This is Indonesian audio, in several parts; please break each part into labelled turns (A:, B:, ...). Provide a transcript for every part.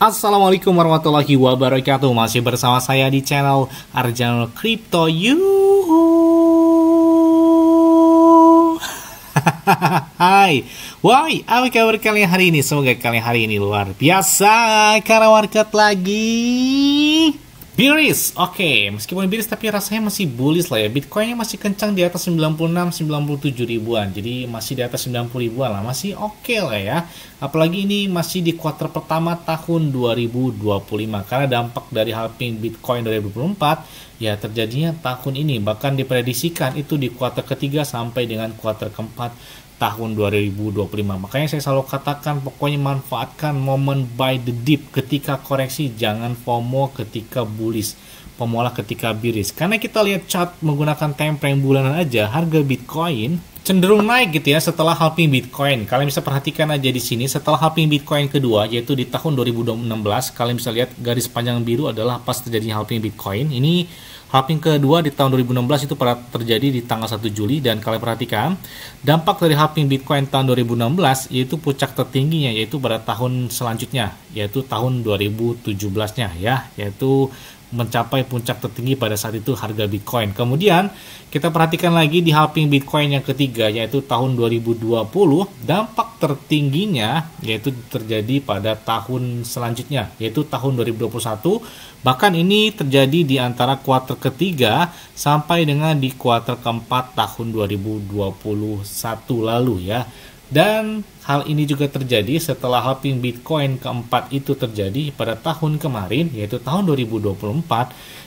A: Assalamualaikum warahmatullahi wabarakatuh. Masih bersama saya di channel Arjanul Crypto. Hai, woi, apa kabar kalian hari ini? Semoga kalian hari ini luar biasa karena market lagi bearish. Oke, meskipun bearish tapi rasanya masih bullish lah ya. Bitcoinnya masih kencang di atas 96-97 ribuan. Jadi masih di atas 90 ribuan lah. Masih oke lah ya. Apalagi ini masih di kuartal pertama tahun 2025. Karena dampak dari halving Bitcoin 2024 ya terjadinya tahun ini. Bahkan diprediksikan itu di kuartal ketiga sampai dengan kuartal keempat tahun 2025. Makanya saya selalu katakan pokoknya manfaatkan momen buy the dip ketika koreksi, jangan FOMO ketika bullish, pemola ketika bearish. Karena kita lihat chart menggunakan time frame bulanan aja, harga Bitcoin cenderung naik gitu ya setelah halving Bitcoin. Kalian bisa perhatikan aja di sini setelah halving Bitcoin kedua yaitu di tahun 2016, kalian bisa lihat garis panjang biru adalah pas terjadinya halving Bitcoin. Ini halving kedua di tahun 2016 itu pada terjadi di tanggal 1 Juli dan kalian perhatikan dampak dari halving Bitcoin tahun 2016 yaitu puncak tertingginya yaitu pada tahun selanjutnya yaitu tahun 2017-nya ya, yaitu mencapai puncak tertinggi pada saat itu harga Bitcoin. Kemudian kita perhatikan lagi di halving Bitcoin yang ketiga yaitu tahun 2020, dampak tertingginya yaitu terjadi pada tahun selanjutnya yaitu tahun 2021. Bahkan ini terjadi di antara kuartal ketiga sampai dengan di kuartal keempat tahun 2021 lalu ya. Dan hal ini juga terjadi setelah halving Bitcoin keempat itu terjadi pada tahun kemarin yaitu tahun 2024,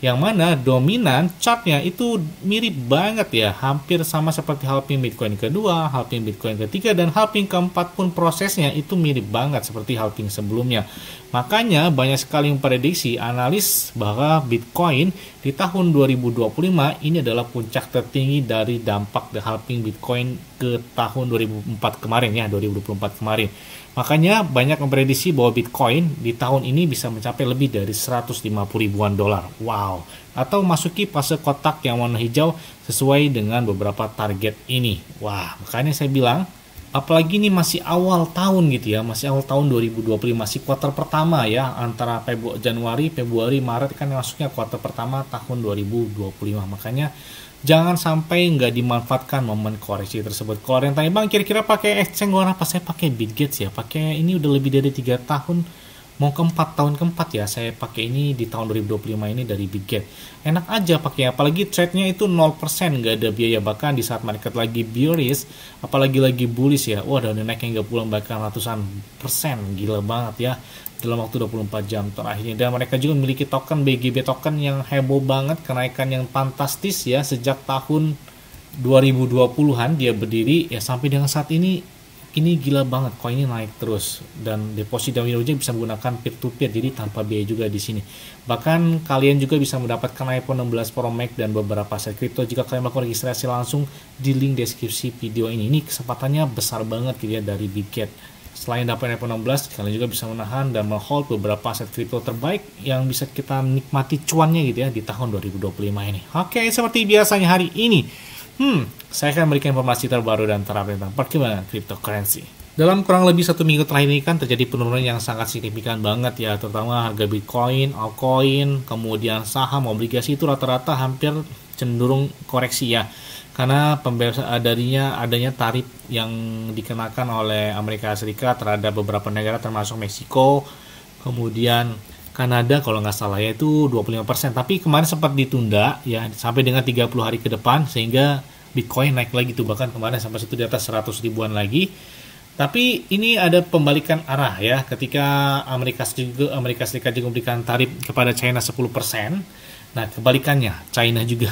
A: yang mana dominan chartnya itu mirip banget ya, hampir sama seperti halving Bitcoin kedua, halving Bitcoin ketiga, dan halving keempat pun prosesnya itu mirip banget seperti halving sebelumnya. Makanya banyak sekali memprediksi analis bahwa Bitcoin di tahun 2025 ini adalah puncak tertinggi dari dampak the halving Bitcoin ke tahun 2004 kemarin ya, 2024 kemarin. Makanya banyak memprediksi bahwa Bitcoin di tahun ini bisa mencapai lebih dari 150 ribuan dolar. Wow. Atau masuki fase kotak yang warna hijau sesuai dengan beberapa target ini. Wah, makanya saya bilang apalagi ini masih awal tahun gitu ya, masih awal tahun 2025, masih kuartal pertama ya, antara Januari, Februari, Maret kan masuknya kuartal pertama tahun 2025. Makanya jangan sampai nggak dimanfaatkan momen koreksi tersebut. Kalau ada yang tanya, bang kira-kira pakai exchange warna apa? Saya pakai Bitget ya, pakai ini udah lebih dari 3 tahun, mau ke 4 tahun keempat ya, saya pakai ini di tahun 2025 ini dari Bitget. Enak aja pakai, apalagi trade-nya itu 0%, nggak ada biaya. Bahkan di saat market lagi bearish, apalagi lagi bullish ya, wah udah naiknya 30 bahkan ratusan persen, gila banget ya dalam waktu 24 jam terakhirnya. Dan mereka juga memiliki token BGB token yang heboh banget, kenaikan yang fantastis ya, sejak tahun 2020-an dia berdiri ya sampai dengan saat ini gila banget, koin ini naik terus, dan deposit dan withdraw bisa menggunakan peer to peer, jadi tanpa biaya juga di sini. Bahkan kalian juga bisa mendapatkan iPhone 16 Pro Max dan beberapa aset kripto jika kalian melakukan registrasi langsung di link deskripsi video ini. Ini kesempatannya besar banget gitu ya dari Bitget. Selain dapat iPhone 16, kalian juga bisa menahan dan menghold beberapa aset kripto terbaik yang bisa kita nikmati cuannya gitu ya di tahun 2025 ini. Oke, seperti biasanya hari ini, saya akan memberikan informasi terbaru dan terupdate tentang perkembangan cryptocurrency. Dalam kurang lebih 1 minggu terakhir ini kan terjadi penurunan yang sangat signifikan banget ya, terutama harga Bitcoin, altcoin, kemudian saham, obligasi itu rata-rata hampir cenderung koreksi ya. Karena adanya tarif yang dikenakan oleh Amerika Serikat terhadap beberapa negara termasuk Meksiko, kemudian Kanada kalau nggak salah ya itu 25%. Tapi kemarin sempat ditunda ya sampai dengan 30 hari ke depan sehingga Bitcoin naik lagi tuh, bahkan kemarin sampai situ di atas 100 ribuan lagi. Tapi ini ada pembalikan arah ya, ketika Amerika Serikat juga memberikan tarif kepada China 10%. Nah kebalikannya, China juga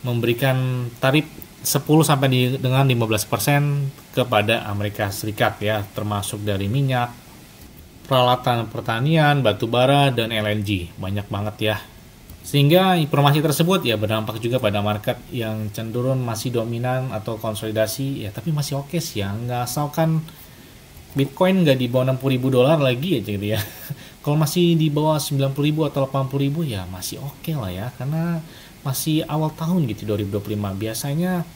A: memberikan tarif 10 sampai dengan 15% kepada Amerika Serikat ya, termasuk dari minyak, peralatan pertanian, batu bara, dan LNG. Banyak banget ya. Sehingga informasi tersebut ya berdampak juga pada market yang cenderung masih dominan atau konsolidasi ya, tapi masih oke sih ya, nggak asalkan Bitcoin nggak di bawah 60 ribu dolar lagi aja gitu ya. Kalau masih di bawah 90 ribu atau 80 ribu ya masih oke lah ya, karena masih awal tahun gitu 2025. Biasanya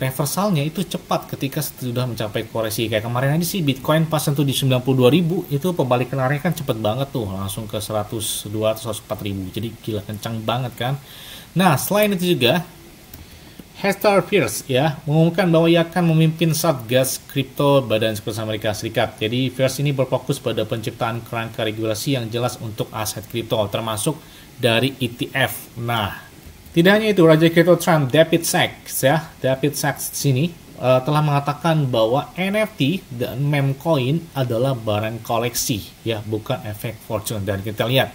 A: reversalnya itu cepat ketika sudah mencapai koreksi. Kayak kemarin aja sih Bitcoin pas tentu di 92.000 itu pembalikan area kan cepet banget tuh, langsung ke 102 atau 104.000. Jadi gila kencang banget kan. Nah, selain itu juga Hester Peirce ya mengumumkan bahwa ia akan memimpin Satgas Kripto Badan Sekurititas Amerika Serikat. Jadi Peirce ini berfokus pada penciptaan kerangka regulasi yang jelas untuk aset kripto, termasuk dari ETF. Nah, tidak hanya itu, Raja Kripto Trump, David Sachs sini telah mengatakan bahwa NFT dan meme coin adalah barang koleksi, ya, bukan efek fortune. Dan kita lihat,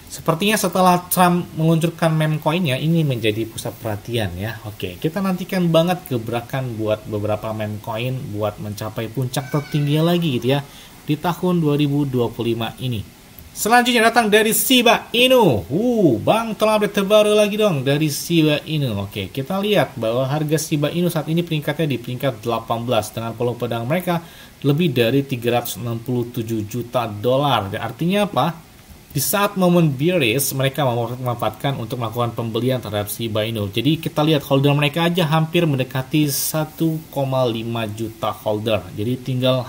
A: sepertinya setelah Trump meluncurkan meme coinnya, ini menjadi pusat perhatian ya. Oke, kita nantikan banget gebrakan buat beberapa meme coin buat mencapai puncak tertinggi lagi gitu ya di tahun 2025 ini. Selanjutnya datang dari Shiba Inu. Bang, telah update terbaru lagi dong dari Shiba Inu. Oke, kita lihat bahwa harga Shiba Inu saat ini peringkatnya di peringkat 18 dengan volume pedang mereka lebih dari 367 juta dolar. Artinya apa? Di saat momen bearish, mereka memanfaatkan untuk melakukan pembelian terhadap Shiba Inu. Jadi kita lihat holder mereka aja hampir mendekati 1,5 juta holder. Jadi tinggal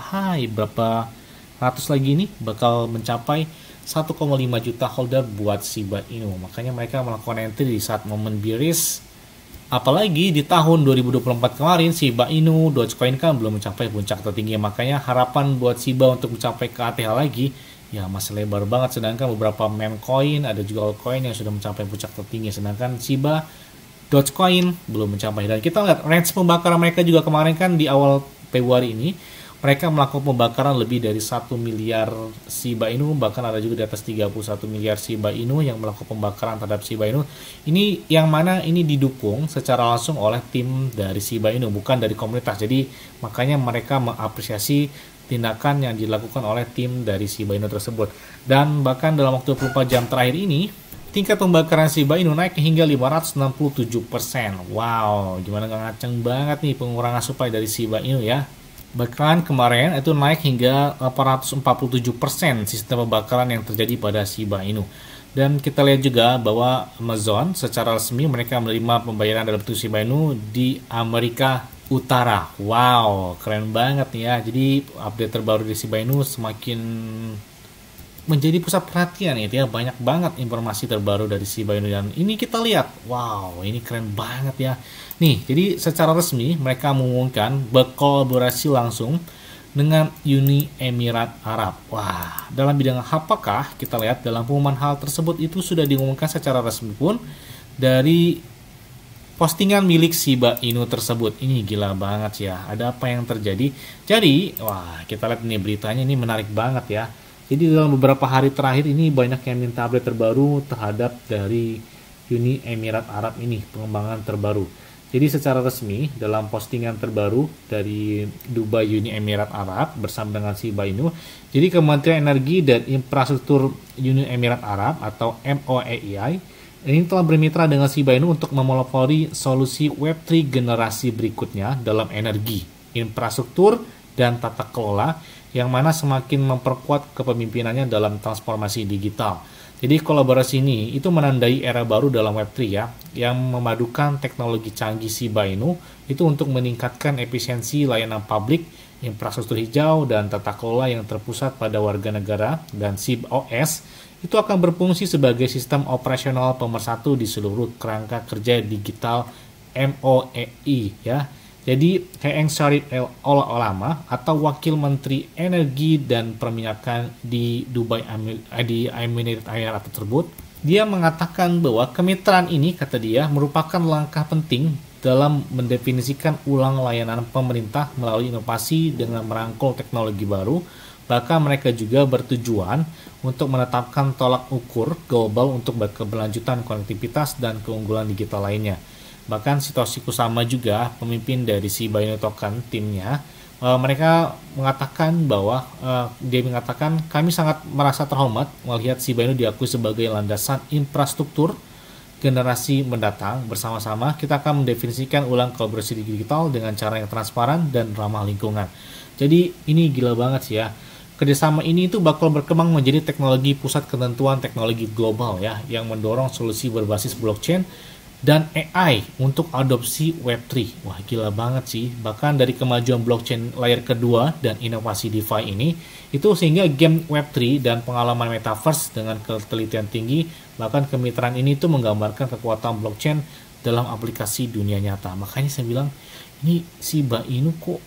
A: berapa ratus lagi nih bakal mencapai 1,5 juta holder buat Shiba Inu. Makanya mereka melakukan entry di saat momen bearish. Apalagi di tahun 2024 kemarin Shiba Inu, Dogecoin kan belum mencapai puncak tertinggi. Makanya harapan buat Shiba untuk mencapai ke ATH lagi ya masih lebar banget, sedangkan beberapa meme coin, ada juga altcoin yang sudah mencapai puncak tertinggi, sedangkan Shiba, Dogecoin belum mencapai. Dan kita lihat range pembakaran mereka juga kemarin kan di awal Februari ini, mereka melakukan pembakaran lebih dari 1 miliar Shiba Inu, bahkan ada juga di atas 31 miliar Shiba Inu yang melakukan pembakaran terhadap Shiba Inu. Ini yang mana ini didukung secara langsung oleh tim dari Shiba Inu, bukan dari komunitas. Jadi makanya mereka mengapresiasi tindakan yang dilakukan oleh tim dari Shiba Inu tersebut. Dan bahkan dalam waktu 24 jam terakhir ini, tingkat pembakaran Shiba Inu naik hingga 567%. Wow, gimana gak ngaceng banget nih pengurangan supply dari Shiba Inu ya. Bahkan kemarin itu naik hingga 847% sistem pembakaran yang terjadi pada Shiba Inu. Dan kita lihat juga bahwa Amazon secara resmi mereka menerima pembayaran dalam bentuk Shiba Inu di Amerika Utara. Wow, keren banget nih ya. Jadi update terbaru di Shiba Inu semakin menjadi pusat perhatian ya. Banyak banget informasi terbaru dari Shiba Inu dan ini kita lihat. Wow, ini keren banget ya. Nih, jadi secara resmi mereka mengumumkan berkolaborasi langsung dengan Uni Emirat Arab. Wah, dalam bidang apakah kita lihat dalam pengumuman hal tersebut itu sudah diumumkan secara resmi pun dari postingan milik Shiba Inu tersebut. Ini gila banget ya. Ada apa yang terjadi? Jadi, wah, kita lihat ini beritanya, ini menarik banget ya. Jadi dalam beberapa hari terakhir ini banyak yang minta update terbaru terhadap dari Uni Emirat Arab ini, pengembangan terbaru. Jadi secara resmi dalam postingan terbaru dari Dubai Uni Emirat Arab bersama dengan Shiba Inu, jadi Kementerian Energi dan Infrastruktur Uni Emirat Arab atau MOEI ini telah bermitra dengan Shiba Inu untuk memelopori solusi Web3 generasi berikutnya dalam energi, infrastruktur, dan tata kelola yang mana semakin memperkuat kepemimpinannya dalam transformasi digital. Jadi kolaborasi ini itu menandai era baru dalam Web3 ya, yang memadukan teknologi canggih Shiba Inu itu untuk meningkatkan efisiensi layanan publik, infrastruktur hijau, dan tata kelola yang terpusat pada warga negara, dan SIB OS itu akan berfungsi sebagai sistem operasional pemersatu di seluruh kerangka kerja digital MOEI ya. Jadi Heng Sharif El Olama atau Wakil Menteri Energi dan Perminyakan di Dubai di Emirat Arab tersebut, dia mengatakan bahwa kemitraan ini, kata dia, merupakan langkah penting dalam mendefinisikan ulang layanan pemerintah melalui inovasi dengan merangkul teknologi baru. Bahkan mereka juga bertujuan untuk menetapkan tolak ukur global untuk keberlanjutan konektivitas dan keunggulan digital lainnya. Bahkan Satoshi Kusama juga, pemimpin dari Shiba Inu Token timnya, mereka mengatakan bahwa dia mengatakan kami sangat merasa terhormat melihat Shiba Inu diakui sebagai landasan infrastruktur generasi mendatang. Bersama-sama kita akan mendefinisikan ulang kolaborasi digital dengan cara yang transparan dan ramah lingkungan. Jadi ini gila banget sih ya. Kerjasama ini itu bakal berkembang menjadi teknologi pusat ketentuan teknologi global ya, yang mendorong solusi berbasis blockchain dan AI untuk adopsi Web3. Wah, gila banget sih. Bahkan dari kemajuan blockchain layer kedua dan inovasi DeFi ini, itu sehingga game Web3 dan pengalaman Metaverse dengan ketelitian tinggi, bahkan kemitraan ini tuh menggambarkan kekuatan blockchain dalam aplikasi dunia nyata. Makanya saya bilang, ini Shiba Inu kok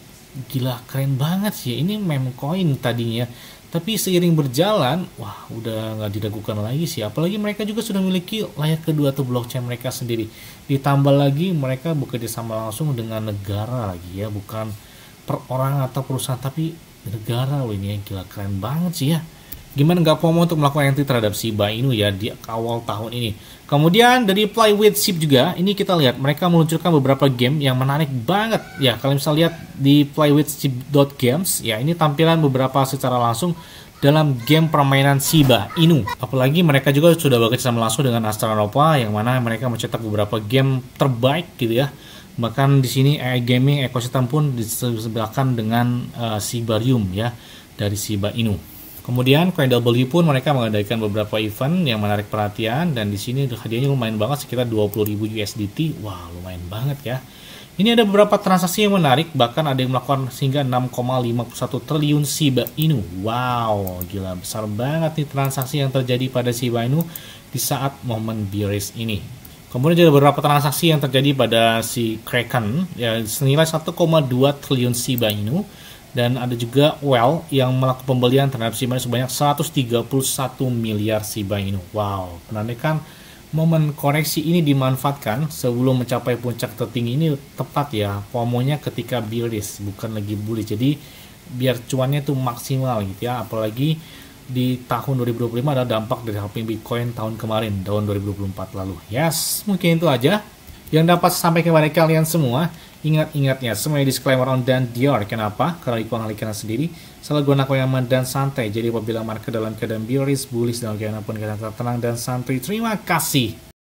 A: gila keren banget sih. Ini meme coin tadinya. Tapi seiring berjalan, wah udah nggak diragukan lagi sih. Apalagi mereka juga sudah memiliki layer kedua atau blockchain mereka sendiri. Ditambah lagi mereka bekerja sama langsung dengan negara lagi ya, bukan per orang atau perusahaan, tapi negara. Loh, ini gila keren banget sih ya. Gimana nggak FOMO untuk melakukan entry terhadap Shiba Inu ya di awal tahun ini. Kemudian dari Play with Shib juga, ini kita lihat mereka meluncurkan beberapa game yang menarik banget. Ya, kalian bisa lihat di playwithshib.games, ya ini tampilan beberapa secara langsung dalam game permainan Shiba Inu. Apalagi mereka juga sudah bekerja sama langsung dengan Astronova, yang mana mereka mencetak beberapa game terbaik gitu ya. Bahkan di sini AI gaming ekosistem pun disebutkan dengan Shibarium ya dari Shiba Inu. Kemudian CoinW pun mereka mengadakan beberapa event yang menarik perhatian, dan di sini hadiahnya lumayan banget, sekitar 20.000 USDT. Wah, lumayan banget ya. Ini ada beberapa transaksi yang menarik, bahkan ada yang melakukan hingga 6,51 triliun Shiba Inu. Wow, gila besar banget nih transaksi yang terjadi pada Shiba Inu di saat momen bearish ini. Kemudian ada beberapa transaksi yang terjadi pada si Kraken ya senilai 1,2 triliun Shiba Inu. Dan ada juga Well yang melakukan pembelian terhadap Shiba Inu sebanyak 131 miliar Shiba Inu. Wow, penandakan momen koreksi ini dimanfaatkan sebelum mencapai puncak tertinggi ini tepat ya. FOMO-nya ketika bearish, bukan lagi bullish. Jadi biar cuannya tuh maksimal gitu ya. Apalagi di tahun 2025 ada dampak dari halving Bitcoin tahun kemarin, tahun 2024 lalu. Yes, mungkin itu aja yang dapat sampai kepada kalian semua. Ingat-ingatnya, semuanya disclaimer on dan Dior. Kenapa? Karena ikuan hal kalian sendiri. Selalu gunakan yang aman dan santai. Jadi apabila market dalam keadaan bearish, bullish, dalam keadaan pun kalian tetap tenang dan santai. Terima kasih.